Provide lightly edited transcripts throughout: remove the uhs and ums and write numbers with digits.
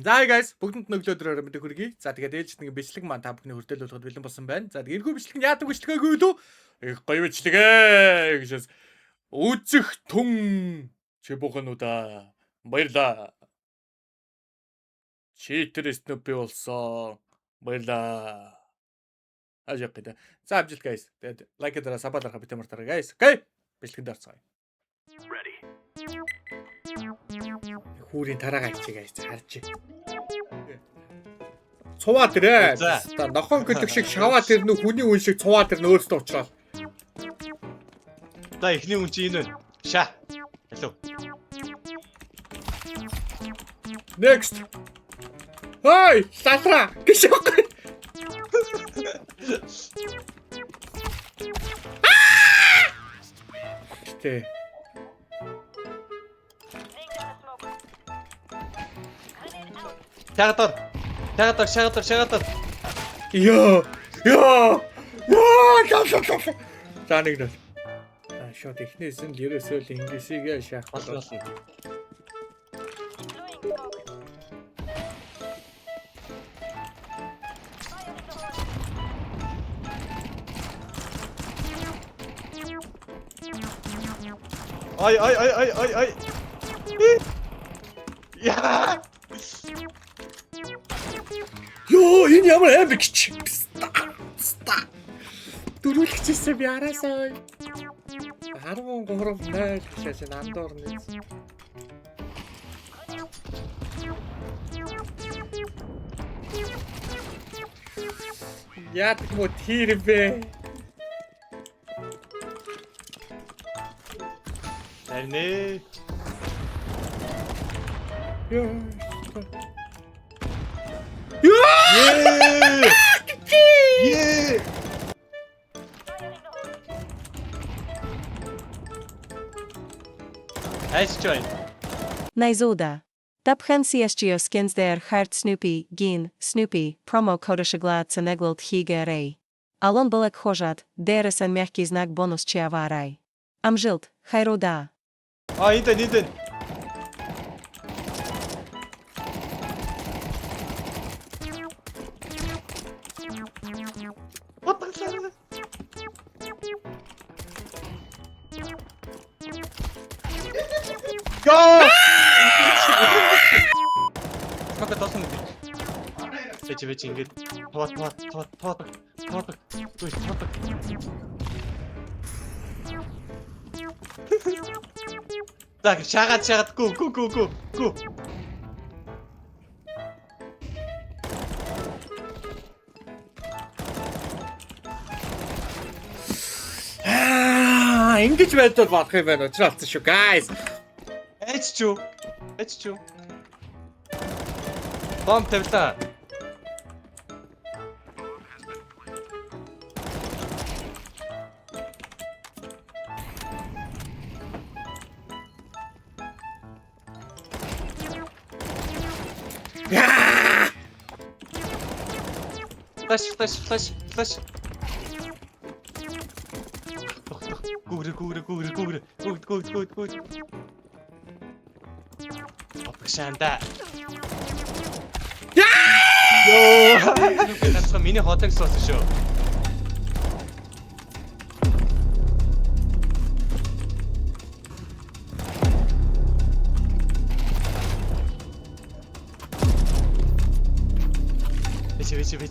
За guys, бүгдэнд өглөөдөр мэдээ хүргэе. За тэгээд ээлжид нэг бичлэг маань та бүхний хүртэл болгоход бэлэн болсон байна. За тэгээд энэхүү бичлэг нь яадаг бичлэгээгүй лүү? Их гоё бичлэгээ гэжээс үзэх түн чибухануда баярлаа. Читер Снупи болсон. Баярлаа. Ажиг гэдэг. За амжилт guys. Тэгээд лайк дараа сабаларха битээ мартаарай guys. Окей? Бичлэгэнд орцгоё. Хүүрийн тараагаа хийчихье guys. Харж. Цуваа тэрэ. За нохон гэдэг шиг шаваа тэр нөх хүний үн шиг цуваа тэр нөөсдөө уучраа. За эхний үн чи энэ байна. Ша. Hello. Next. Хай, латра. Гişок. Тэ. Шагатар. Ёо. За нэг нь. Шот ихнээс нь ерөөсөө л инглисийг шаах болно. Ай. Яа. Ёо, энэ ямар аим бэ гэж. Дөрүүлчихсэн би араасаа. 13-0 гэж андуур нэг. Яадаг мо тэр бэ? Арне. Ёо. Yeah! Nice join. Найзуда. Тапхан CSGO skins there heart Snoopy, Gin, Snoopy, promo кода шаглад санеглд хигарей. Алон балак хожат, дерес мягкий знак бонус чиаварай. Амжилт, хайруда. Иден. Go! Сколько толсон гэж. Веч ингэж тот. Туй тот. Так, шагат. Гү. Ингэж байдал болох юм байна. Учраа алдсан шүү guys. Эцчүү. Бом тавьлаа. Флэш. Гүгрэ. Опшанда. Ёо. Тэсээ миний хотыг суусан шүү.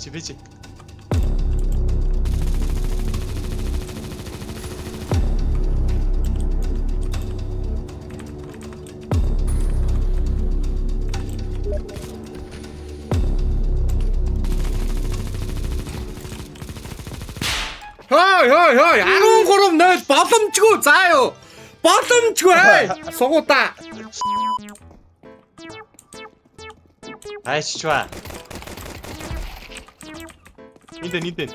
Вече. Хой 13-0 боломжгүй заа юу. Боломжгүй. Сугуудаа. Айччва. Иден.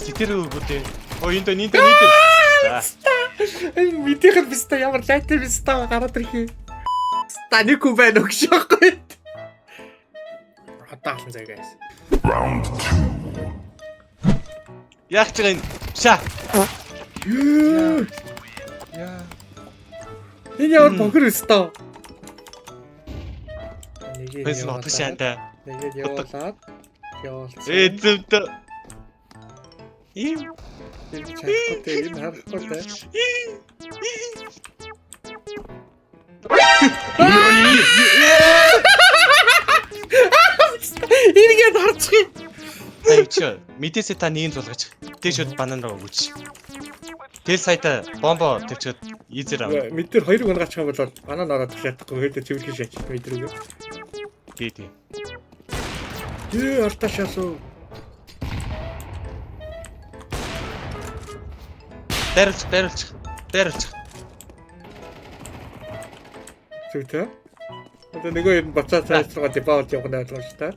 Ситэр үгүтэй. Иден. Энэ мэдээхэр бистэ ямар лайтер бистэ гараад ирхээ. Танику байна уу гэж байхгүй. удаалсан заяа guys. Яг ч энэ. Ша. Яа. Энэ яа бохор өстөө. Бэс нот шанта. Нэгээд явуулаад явуулсан. Зэмдэ. Энэ чаттай энэ харахгүй те. Иргээд харчих. Тайч. Мэдээсээ та нэг зулгаж. Тэшүүд банан руу өгөөч. Тэл саята бомбо тавьчихад ийзер ав. Мэдэр хоёрыг унгаачих юм бол банан ороод шатахгүй хэд чивлэх шаач мэдрүүгээ. Тий. Арташаасуу. Дарилж. Зүгтээ. Одоо нөгөө юм бацаа цаасруу дебаут явах нь ойлгож та.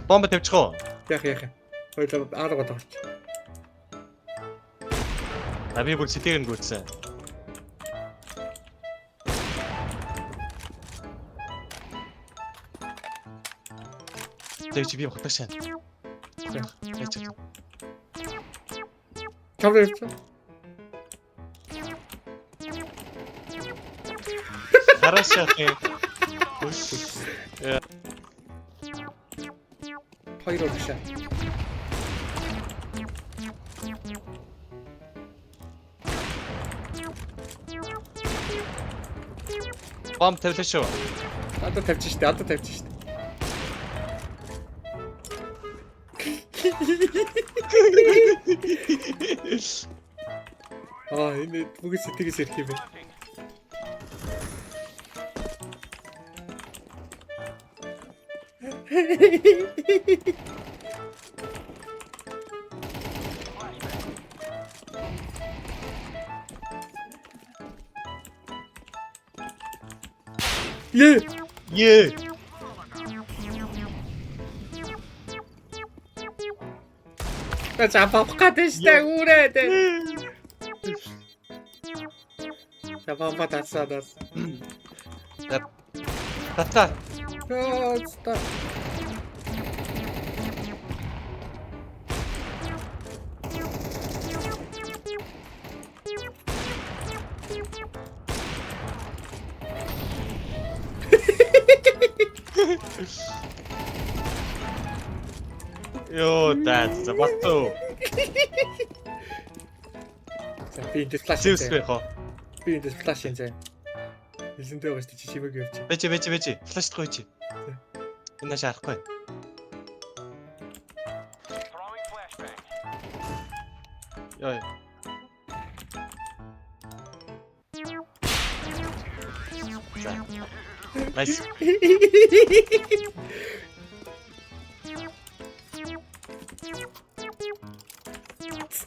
Бомбо тавьчих уу? Яах. Хоёул аарга тавьчих. Би бүр сэтгэн гүйтсэн. Тэгж би хотошаа. Яач. Тавраач. Хорошо. Хоёр огшаа. Бомб тавьлаа шүү. Одоо тавьчих штэ. Энэ бүгд сэтгэгээс ирэх юм байна. Yeah. Запах гэдэг штэ үрээд. Запах батасадас. Тата. Просто. Yo, that's the battle. За би энэ флаш Сивсгүй хоо. Би энэ флаш энэ. Хэлсэнтэй байгаа шүү чи чимэг явчих. Бэж. Флаштгүй чи. Энэ шаарахгүй. Яа. Nice.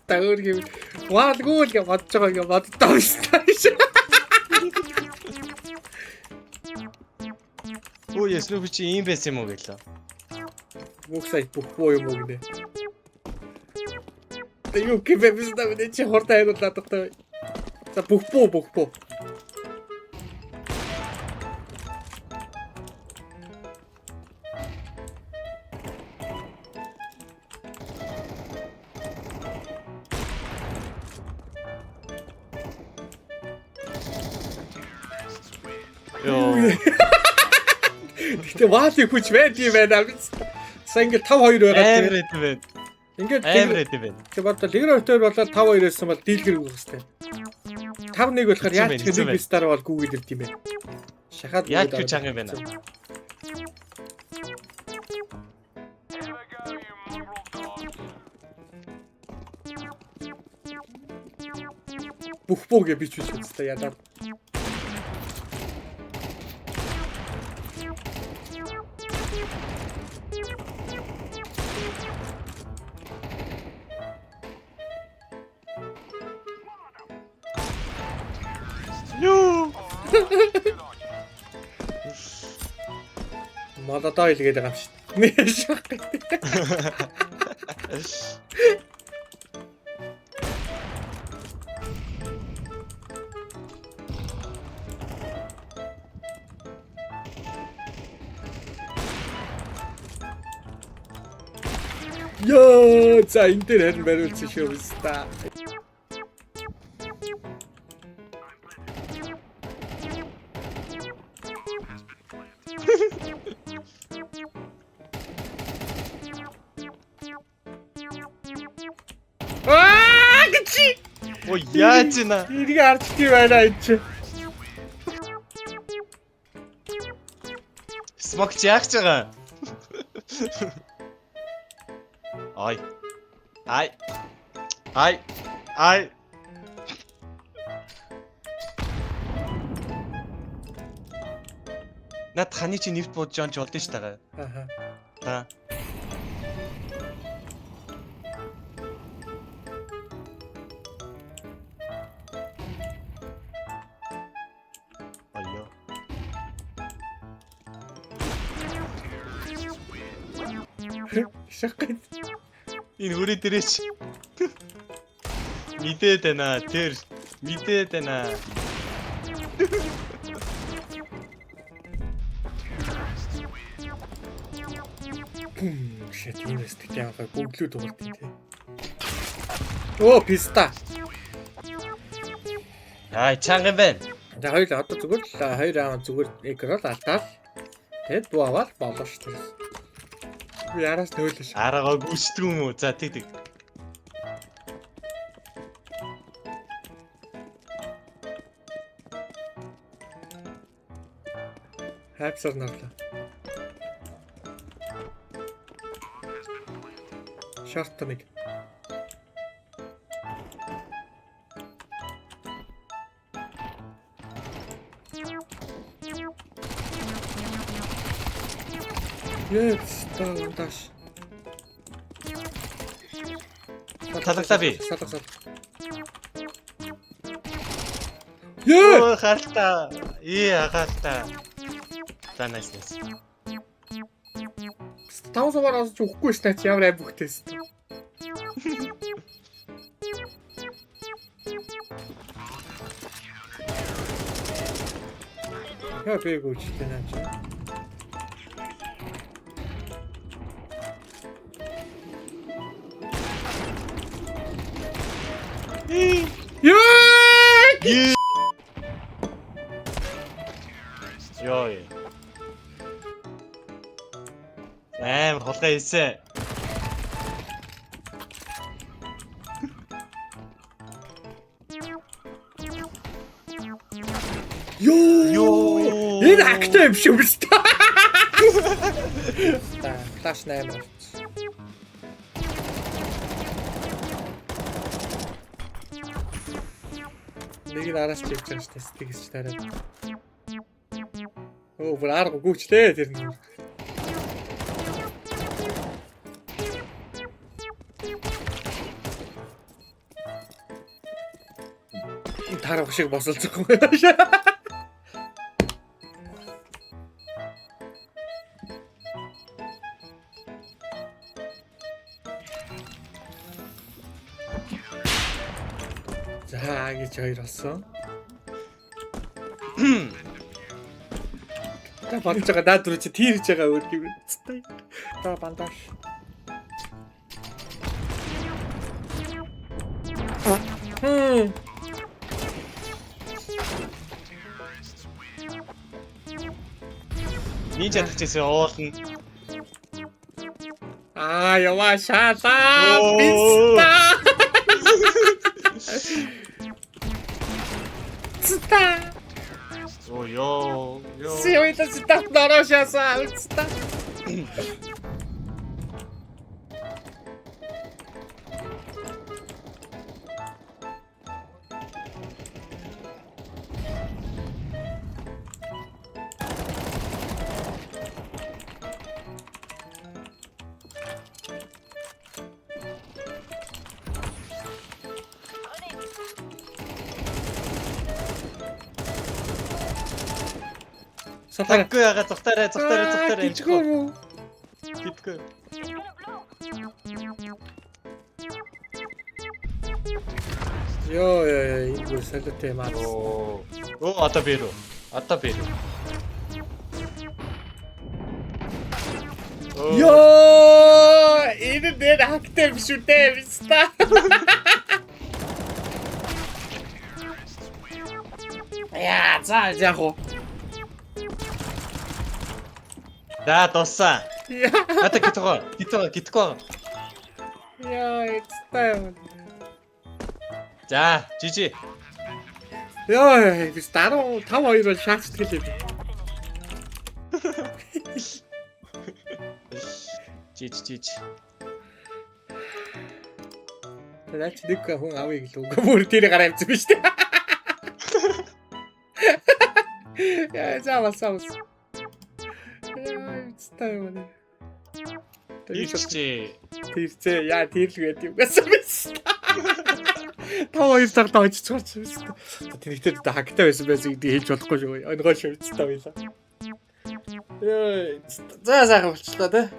Тагөргий. Ваалгуул гэж бодож байгаа юм боддоо шүү. Оо яснуу чи ийм байсан юм уу гэлээ. Мөх сая бүхгүй юм уу гинэ. Тэг юу кэвэбс давэ чи хортой хайруулаад тахтай. За бүхгүй. Гэтэ ваалыг хүч байдгийг байна. Сая ингээд 5-2 байгаа. Эврэд байна. Ингээд Эврэд байна. тэг бодлоо лигэр өтөр болоод 5-2 байсан бол дийлгэр өгөх хэвээр. 5-1 болохоор яаж ч нэг стар бол гүгэл ирд юм бэ. Шахаад Яаж ч чанга юм байна. Бүхбөөгээ бич үстэй ядаад. Юу. Мададаа илгээд байгаа юм шүү. Нэ шах. Ёо, за энэ дээр харин бариулсан шүү өста. Гүчи. Ой яаж ийна. Энийг харж тийм байна энэ чи. Смокч яах гэж байгаа. Ай. Ай. Ай. Ай. Над ханы чи нэвт буудж онч болдсон ш тагаа. Аха. Та. Айё. Шахах. Энэ хүрээ дээрээч. Мэдээд байна. Тэр мэдээд байна. Shit, энэ сте яага бүгдлүүд уурд тий. Оо, писта. Ай чанга байна. За хоёул одоо зүгээр л хоёр раунд зүгээр экрол алдаад тэгэд дуу аваад болоо шүү дээ. Би яраас төөлөш. Араагаа гүйцдэг юм уу? За тэг тэг. Хайпсар нарлаа. Шарт нэг. Yes, тааш. Талагтаа би. Салгасаа. Яа! Оо халтаа. Халтаа. За nice. Тавсаар авч өгөхгүй ш тач ямар ай бүхтэйс. Яа би гүчлээ наач. Яа! Йой. Хулгай хийсэн. Ёо! Энэ актив юм шүү дээ. Флаш 8 орч. Нэг нь араас чивч байгаа шүү дээ. Стигс ч тараад. Оо, бүр арга гүйчлээ тэр нь. Тарах шиг босолцох юм байна шээ. За гэж хоёр болсон. Та бандж байгаа даа дүр чи тийрж байгаа өөр юм. Та бандаж. Ninja тагчээсээ уулна. Яваа шалаа. Писта. Ста. Оо ёо. Сегодня стат нарушился. Ста. Таггүй яга зүхтараа энэ. Гитгүй. Йоо энэ салтай маа. Оо ата бэрүү. Йоо Энэ дээр хактай биш үү дээ биста. Яа, за яг уу. За дууссан. Яа, Хата гитгоо. it's За, жижи. Яа, биш 15-2 бол шаачдаг л юм. Жиж. Наач нэг хүн авъя гэлээ. Үгүй бүр тэрийг гараа явчихсан биз дээ. Яа, заавал. Яа, стайл. Ирчээ. Тэрцээ яа тэрлэг байд юм гэсэн биз. 5-2 цагт очиж гарч биз. Тэрэгтэй хактай байсан гэдэг хэлж болохгүй шүү. Өнгөө шивцтэй байлаа. Яа, за сайхан болчихлоо те.